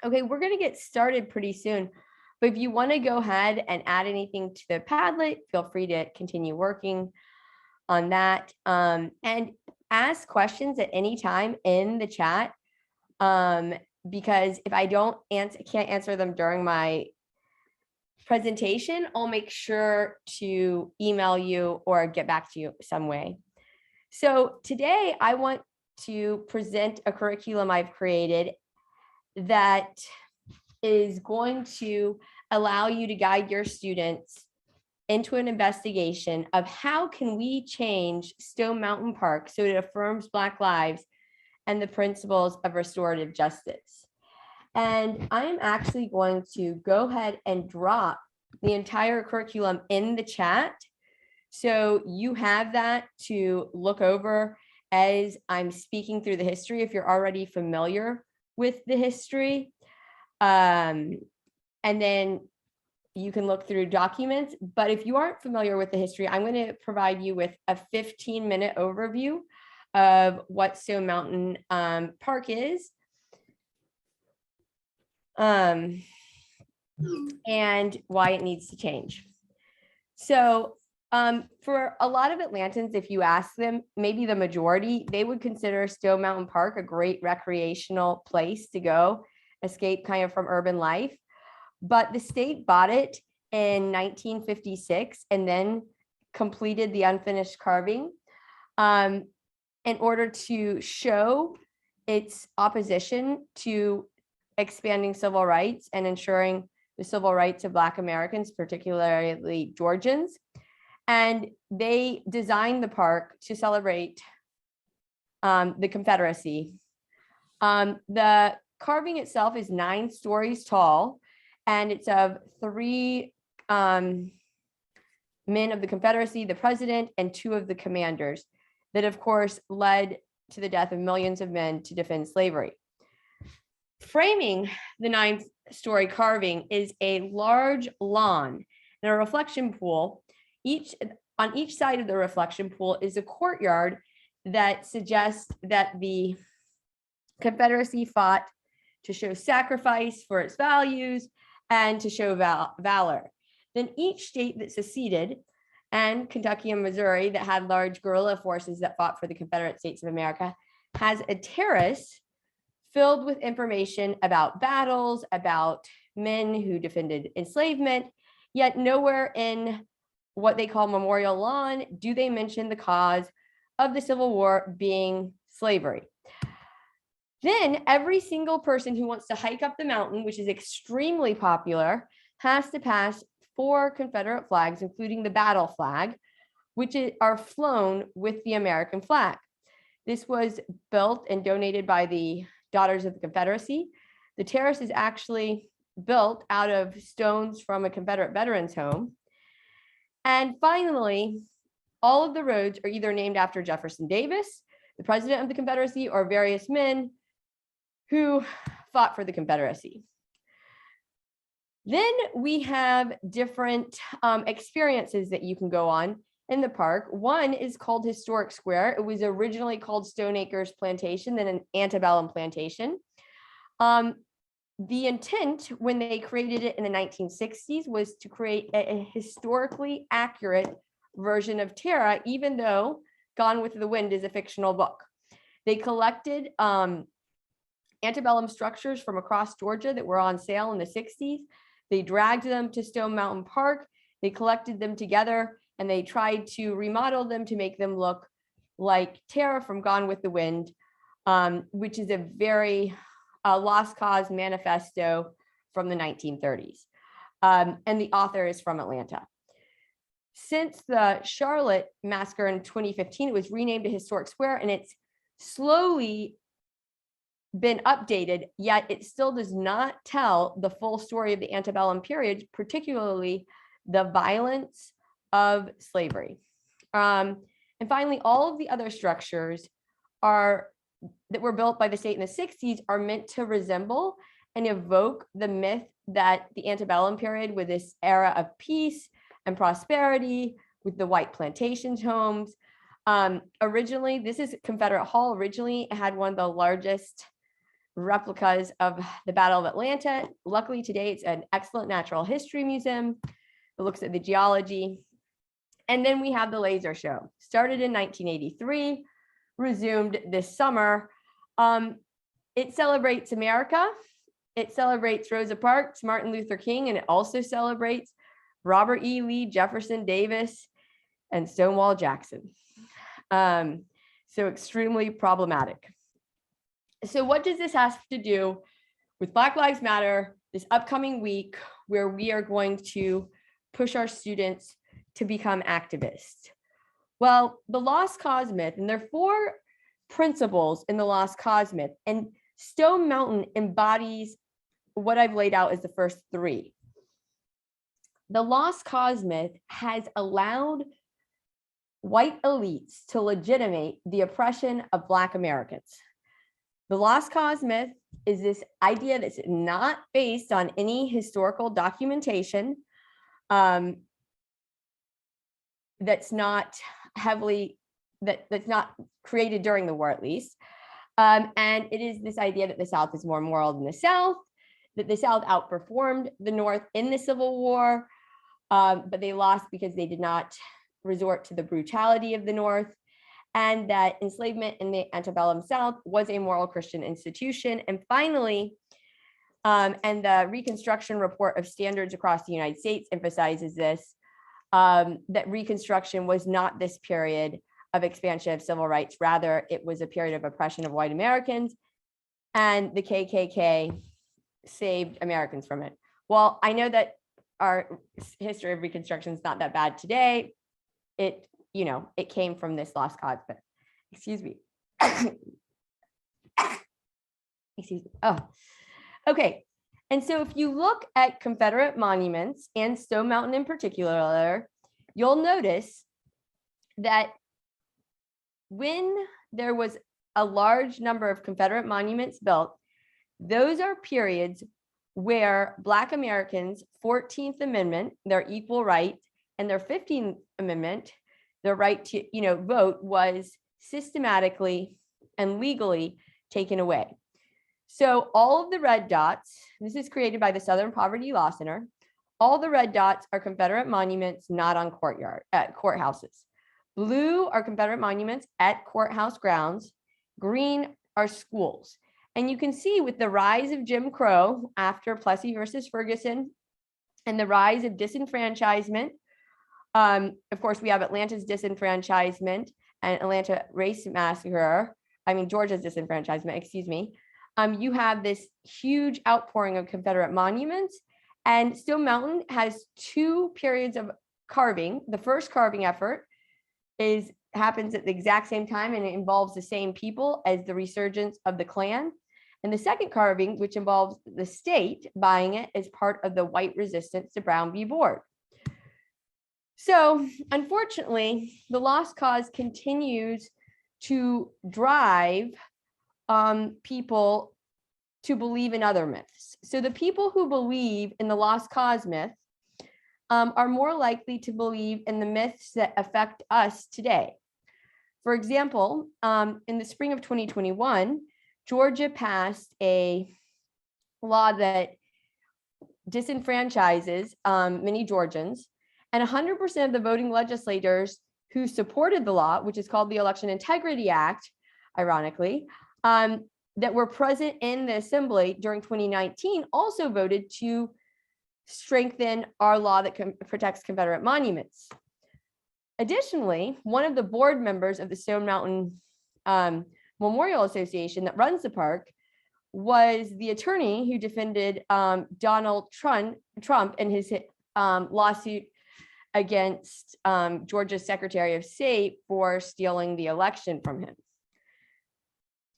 Okay, we're going to get started pretty soon. But if you want to go ahead and add anything to the Padlet, feel free to continue working on that. And ask questions at any time in the chat. Because if I can't answer them during my presentation, I'll make sure to email you or get back to you some way. So today I want to present a curriculum I've created that is going to allow you to guide your students into an investigation of how can we change Stone Mountain Park so it affirms Black lives and the principles of restorative justice. And I'm actually going to go ahead and drop the entire curriculum in the chat. So you have that to look over as I'm speaking through the history if you're already familiar with the history. And then you can look through documents. But if you aren't familiar with the history, I'm going to provide you with a 15-minute overview of what Stone Mountain Park is. And why it needs to change. So for a lot of Atlantans, if you ask them, maybe the majority, they would consider Stone Mountain Park a great recreational place to go, escape kind of from urban life. But the state bought it in 1956 and then completed the unfinished carving in order to show its opposition to expanding civil rights and ensuring the civil rights of Black Americans, particularly Georgians. And they designed the park to celebrate the Confederacy. The carving itself is 9 stories tall, and it's of 3 men of the Confederacy, the president, and 2 of the commanders that, of course, led to the death of millions of men to defend slavery. Framing the 9-story carving is a large lawn and a reflection pool. On each side of the reflection pool is a courtyard that suggests that the Confederacy fought to show sacrifice for its values and to show valor. Then each state that seceded, and Kentucky and Missouri that had large guerrilla forces that fought for the Confederate States of America, has a terrace filled with information about battles, about men who defended enslavement, yet nowhere in what they call Memorial Lawn do they mention the cause of the Civil War being slavery. Then every single person who wants to hike up the mountain, which is extremely popular, has to pass 4 Confederate flags, including the battle flag, which are flown with the American flag. This was built and donated by the Daughters of the Confederacy. The terrace is actually built out of stones from a Confederate veterans home. And finally, all of the roads are either named after Jefferson Davis, the president of the Confederacy, or various men who fought for the Confederacy. Then we have different experiences that you can go on in the park. One is called Historic Square. It was originally called Stone Acres Plantation, then an antebellum plantation. The intent when they created it in the 1960s was to create a historically accurate version of Tara, even though Gone with the Wind is a fictional book. They collected antebellum structures from across Georgia that were on sale in the 60s. They dragged them to Stone Mountain Park. They collected them together and they tried to remodel them to make them look like Tara from Gone with the Wind, which is a very lost cause manifesto from the 1930s. And the author is from Atlanta. Since the Charlotte massacre in 2015, it was renamed to Historic Square, and it's slowly been updated, yet it still does not tell the full story of the antebellum period, particularly the violence of slavery. And finally, all of the other structures that were built by the state in the 60s are meant to resemble and evoke the myth that the antebellum period, with this era of peace and prosperity, with the white plantations homes. Originally, this is Confederate Hall. Originally, it had one of the largest replicas of the Battle of Atlanta. Luckily today, it's an excellent natural history museum. It looks at the geology. And then we have the laser show. Started in 1983, resumed this summer. It celebrates America. It celebrates Rosa Parks, Martin Luther King, and it also celebrates Robert E. Lee, Jefferson Davis, and Stonewall Jackson. So extremely problematic. So what does this have to do with Black Lives Matter this upcoming week, where we are going to push our students to become activists? Well, the lost cause myth, and there are 4 principles in the lost cause myth, and Stone Mountain embodies what I've laid out as the first 3. The lost cause myth has allowed white elites to legitimate the oppression of Black Americans. The lost cause myth is this idea that's not based on any historical documentation, that's not heavily, that's not created during the war at least. And it is this idea that the South is more moral than the South, that the South outperformed the North in the Civil War, but they lost because they did not resort to the brutality of the North, and that enslavement in the antebellum South was a moral Christian institution. And finally, and the Reconstruction Report of Standards across the United States emphasizes this, that Reconstruction was not this period of expansion of civil rights. Rather, it was a period of oppression of white Americans, and the KKK saved Americans from it. Well, I know that our history of Reconstruction is not that bad today. It came from this lost cause. But excuse me. Excuse me. Oh, okay. And so if you look at Confederate monuments and Stone Mountain in particular, you'll notice that when there was a large number of Confederate monuments built, those are periods where Black Americans' 14th Amendment, their equal right, and their 15th Amendment, their right to vote, was systematically and legally taken away. So all of the red dots, this is created by the Southern Poverty Law Center, all the red dots are Confederate monuments not on courthouses. Blue are Confederate monuments at courthouse grounds. Green are schools. And you can see with the rise of Jim Crow after Plessy versus Ferguson and the rise of disenfranchisement, of course, we have Atlanta's disenfranchisement and Atlanta race massacre. Georgia's disenfranchisement, excuse me. You have this huge outpouring of Confederate monuments, and Stone Mountain has 2 periods of carving. The first carving effort happens at the exact same time, and it involves the same people as the resurgence of the Klan. And the second carving, which involves the state buying it as part of the white resistance to Brown v. Board. So unfortunately, the lost cause continues to drive people to believe in other myths. So the people who believe in the lost cause myth are more likely to believe in the myths that affect us today. For example, in the spring of 2021, Georgia passed a law that disenfranchises many Georgians, and 100% of the voting legislators who supported the law, which is called the Election Integrity Act, ironically, that were present in the assembly during 2019 also voted to strengthen our law that protects Confederate monuments. Additionally, one of the board members of the Stone Mountain Memorial Association that runs the park was the attorney who defended Donald Trump in his lawsuit against Georgia's Secretary of State for stealing the election from him.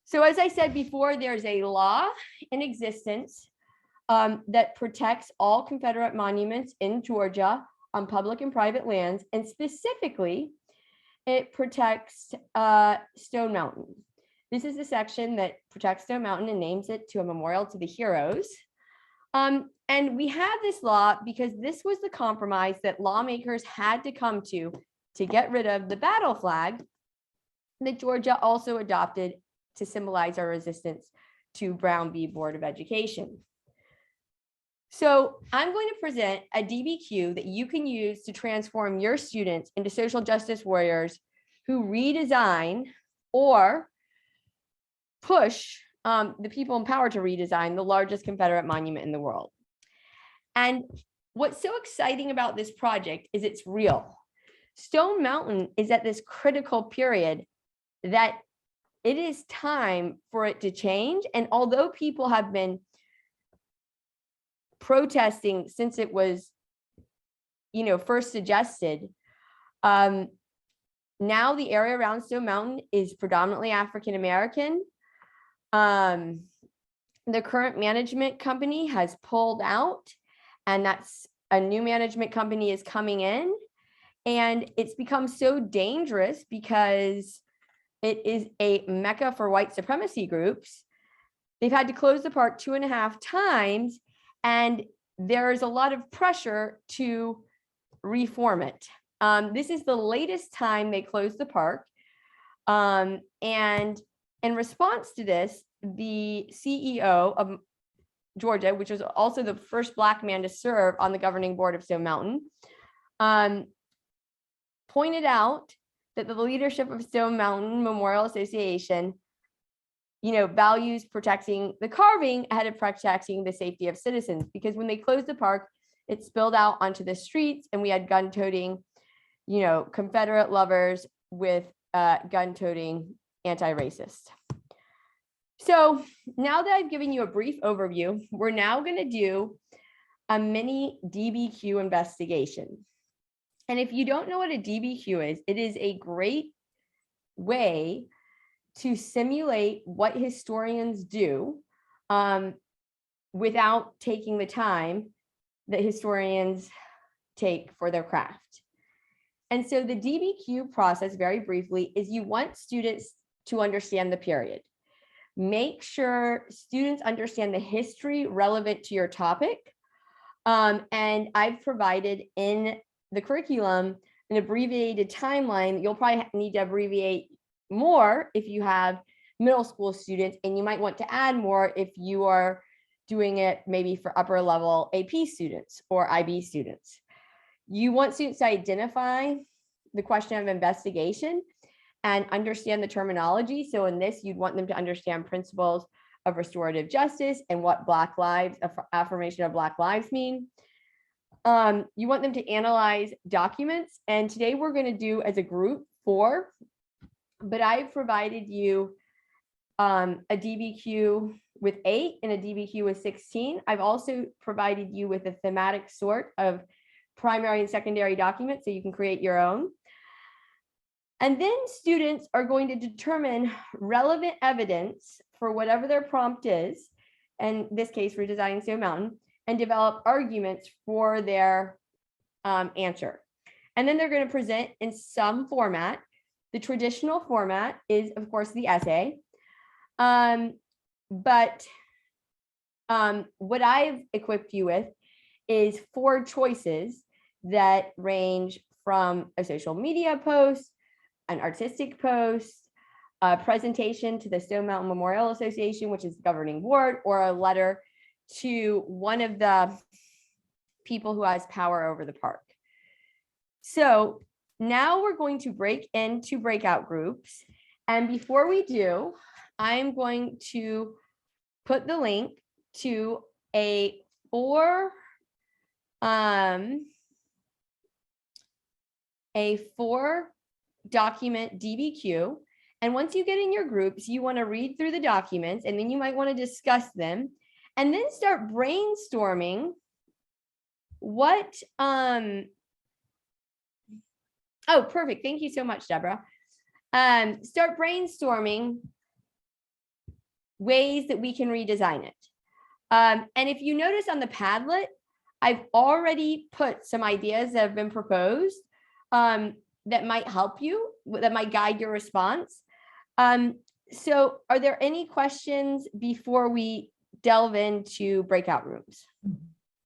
So as I said before, there's a law in existence that protects all Confederate monuments in Georgia on public and private lands, and specifically, it protects Stone Mountain. This is the section that protects Stone Mountain and names it to a memorial to the heroes. And we have this law because this was the compromise that lawmakers had to come to get rid of the battle flag that Georgia also adopted to symbolize our resistance to Brown v. Board of Education. So I'm going to present a DBQ that you can use to transform your students into social justice warriors who redesign or push the people in power to redesign the largest Confederate monument in the world. And what's so exciting about this project is it's real. Stone Mountain is at this critical period that it is time for it to change. And although people have been protesting since it was, first suggested, now the area around Stone Mountain is predominantly African American. The current management company has pulled out, and that's a new management company is coming in, and it's become so dangerous because it is a mecca for white supremacy groups. They've had to close the park 2.5 times, and there's a lot of pressure to reform it. This is the latest time they closed the park. And in response to this, the CEO of Georgia, which was also the first Black man to serve on the governing board of Stone Mountain, pointed out that the leadership of Stone Mountain Memorial Association, values protecting the carving ahead of protecting the safety of citizens, because when they closed the park, it spilled out onto the streets, and we had gun-toting, Confederate lovers with gun-toting anti-racist. So now that I've given you a brief overview, we're now going to do a mini DBQ investigation. And if you don't know what a DBQ is, it is a great way to simulate what historians do without taking the time that historians take for their craft. And so the DBQ process, very briefly, is you want students to understand the period. Make sure students understand the history relevant to your topic. And I've provided in the curriculum an abbreviated timeline. You'll probably need to abbreviate more if you have middle school students, and you might want to add more if you are doing it maybe for upper level AP students or IB students. You want students to identify the question of investigation and understand the terminology. So in this, you'd want them to understand principles of restorative justice and what Black lives, affirmation of Black lives mean. You want them to analyze documents. And today we're going to do as a group 4, but I've provided you a DBQ with 8 and a DBQ with 16. I've also provided you with a thematic sort of primary and secondary documents so you can create your own. And then students are going to determine relevant evidence for whatever their prompt is, in this case, redesigning Stone Mountain, and develop arguments for their answer. And then they're going to present in some format. The traditional format is, of course, the essay. But what I've equipped you with is 4 choices that range from a social media post, an artistic post, a presentation to the Stone Mountain Memorial Association, which is the governing board, or a letter to one of the people who has power over the park. So now we're going to break into breakout groups. And before we do, I'm going to put the link to a 4 document DBQ. And once you get in your groups, you want to read through the documents, and then you might want to discuss them, and then start brainstorming what, oh, perfect. Thank you so much, Deborah. Start brainstorming ways that we can redesign it. And if you notice on the Padlet, I've already put some ideas that have been proposed that might help you, that might guide your response. So are there any questions before we delve into breakout rooms?